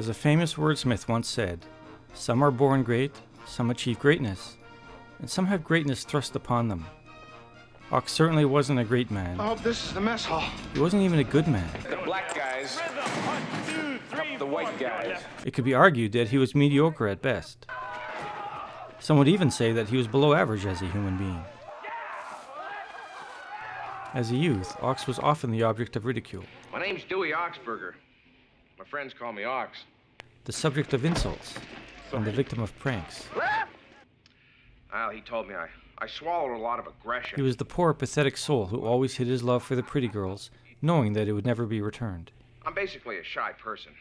As a famous wordsmith once said, some are born great, some achieve greatness, and some have greatness thrust upon them. Ox certainly wasn't a great man. I hope this is the mess hall. He wasn't even a good man. The black guys, the white guys. It could be argued that he was mediocre at best. Some would even say that he was below average as a human being. As a youth, Ox was often the object of ridicule, My name's Dewey Oxberger. My friends call me Ox. the subject of insults, and the victim of pranks. Well, he told me I swallowed a lot of aggression. He was the poor, pathetic soul who always hid his love for the pretty girls, knowing that it would never be returned. I'm basically a shy person.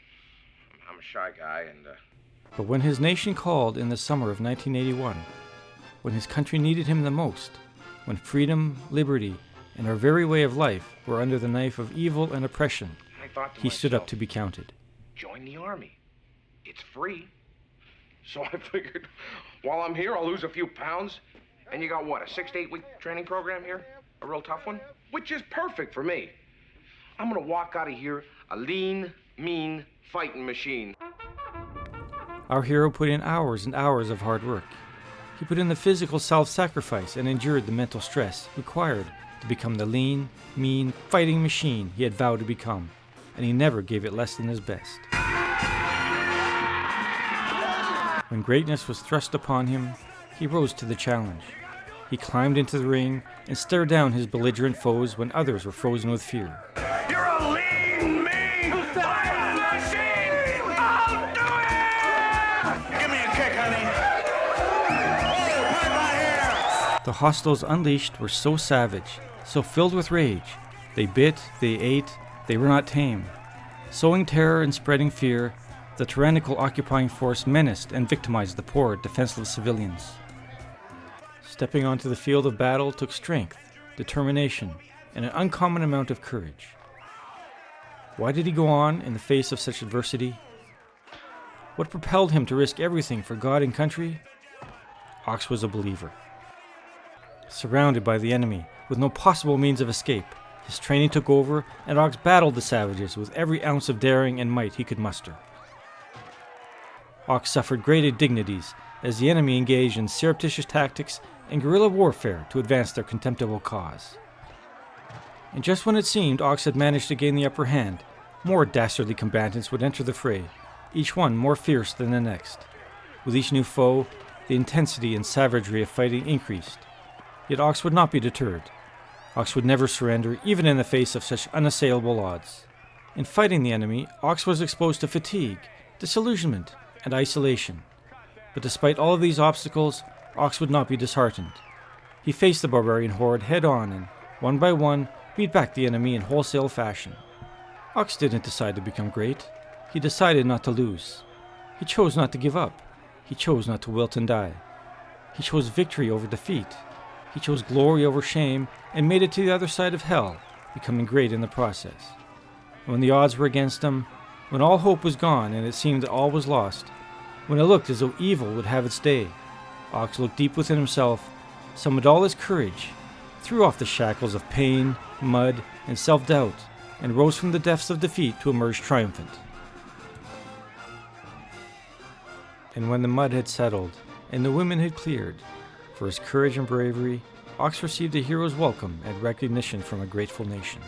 I'm a shy guy, and But when his nation called in the summer of 1981, when his country needed him the most, when freedom, liberty, and our very way of life were under the knife of evil and oppression, I thought to he stood up myself, to be counted. join the army. It's free. So I figured, while I'm here, I'll lose a few pounds. And you got what, a 6 to 8 week training program here? A real tough one? Which is perfect for me. I'm gonna walk out of here a lean, mean fighting machine. Our hero put in hours and hours of hard work. He put in the physical self-sacrifice and endured the mental stress required to become the lean, mean, fighting machine he had vowed to become, and he never gave it less than his best. When greatness was thrust upon him, he rose to the challenge. He climbed into the ring and stared down his belligerent foes when others were frozen with fear. You're a lean, mean, fighting machine! I'll do it! Give me a kick, honey. Oh, right my hair! The hostiles unleashed were so savage, so filled with rage. They bit, they ate, they were not tame. Sowing terror and spreading fear, the tyrannical occupying force menaced and victimized the poor, defenseless civilians. Stepping onto the field of battle took strength, determination, and an uncommon amount of courage. Why did he go on in the face of such adversity? What propelled him to risk everything for God and country? Ox was a believer. Surrounded by the enemy, with no possible means of escape, his training took over, and Ox battled the savages with every ounce of daring and might he could muster. Ox suffered great indignities as the enemy engaged in surreptitious tactics and guerrilla warfare to advance their contemptible cause. And just when it seemed Ox had managed to gain the upper hand, more dastardly combatants would enter the fray, each one more fierce than the next. With each new foe, the intensity and savagery of fighting increased. Yet Ox would not be deterred. Ox would never surrender, even in the face of such unassailable odds. In fighting the enemy, Ox was exposed to fatigue, disillusionment, and isolation. But despite all of these obstacles, Ox would not be disheartened. He faced the barbarian horde head-on and, one by one, beat back the enemy in wholesale fashion. Ox didn't decide to become great. He decided not to lose. He chose not to give up. He chose not to wilt and die. He chose victory over defeat. He chose glory over shame and made it to the other side of hell, becoming great in the process. And when the odds were against him, when all hope was gone and it seemed that all was lost, when it looked as though evil would have its day, Ox looked deep within himself, summoned all his courage, threw off the shackles of pain, mud, and self-doubt, and rose from the depths of defeat to emerge triumphant. And when the mud had settled, and the women had cleared, for his courage and bravery, Ox received a hero's welcome and recognition from a grateful nation.